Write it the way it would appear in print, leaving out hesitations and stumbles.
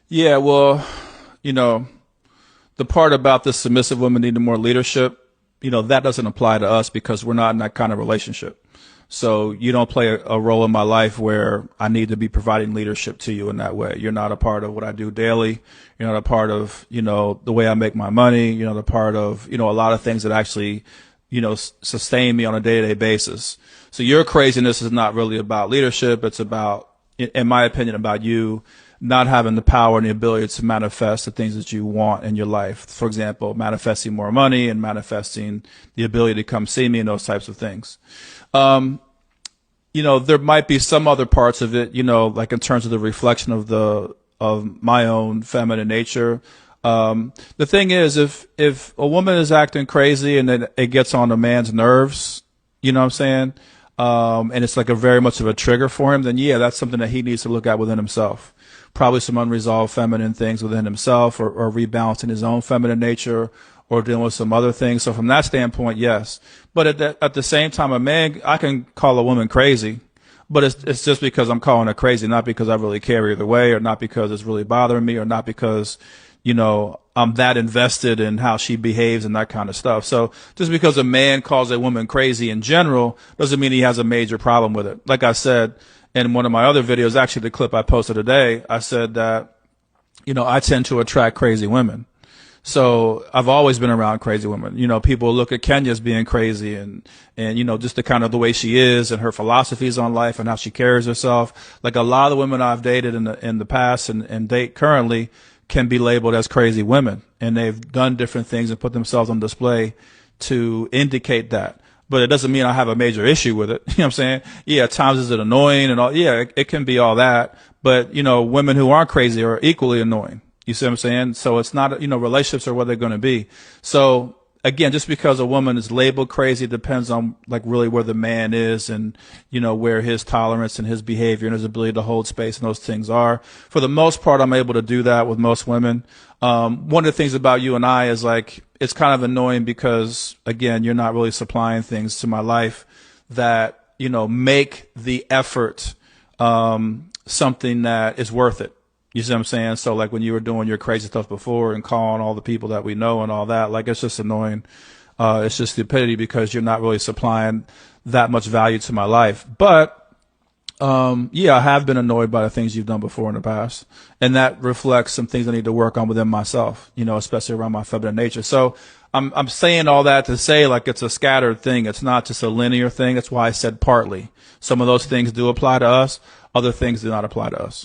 Yeah, well, you know, the part about the submissive women needing more leadership, that doesn't apply to us because we're not in that kind of relationship. So you don't play a role in my life where I need to be providing leadership to you in that way. You're not a part of what I do daily. You're not a part of, the way I make my money. You're not a part of, a lot of things that actually, sustain me on a day-to-day basis. So your craziness is not really about leadership. It's about, in my opinion, about you not having the power and the ability to manifest the things that you want in your life. For example, manifesting more money and manifesting the ability to come see me and those types of things. Um, there might be some other parts of it, like in terms of the reflection of my own feminine nature. The thing is, if a woman is acting crazy and it gets on a man's nerves, you know what I'm saying? And it's like a very much of a trigger for him, then yeah, that's something that he needs to look at within himself. Probably some unresolved feminine things within himself, or rebalancing his own feminine nature, or dealing with some other things. So from that standpoint, yes. But at the same time, I can call a woman crazy, but it's just because I'm calling her crazy, not because I really care either way, or not because it's really bothering me, or not because, I'm that invested in how she behaves and that kind of stuff. So just because a man calls a woman crazy in general doesn't mean he has a major problem with it. Like I said in one of my other videos, actually the clip I posted today, I said that, I tend to attract crazy women. So I've always been around crazy women. People look at Kenya as being crazy and just the kind of the way she is and her philosophies on life and how she carries herself. Like a lot of the women I've dated in the past and date currently can be labeled as crazy women. And they've done different things and put themselves on display to indicate that. But it doesn't mean I have a major issue with it. You know what I'm saying? Yeah, at times is it annoying and all. Yeah, it can be all that. But, women who aren't crazy are equally annoying. You see what I'm saying? So it's not, relationships are what they're going to be. So again, just because a woman is labeled crazy depends on like really where the man is and, where his tolerance and his behavior and his ability to hold space and those things are. For the most part, I'm able to do that with most women. One of the things about you and I is like, it's kind of annoying because again, you're not really supplying things to my life that, make the effort, something that is worth it. You see what I'm saying? So like when you were doing your crazy stuff before and calling all the people that we know and all that, like it's just annoying. It's just stupidity because you're not really supplying that much value to my life. But yeah, I have been annoyed by the things you've done before in the past. And that reflects some things I need to work on within myself, especially around my feminine nature. So I'm saying all that to say like it's a scattered thing. It's not just a linear thing. That's why I said partly. Some of those things do apply to us. Other things do not apply to us.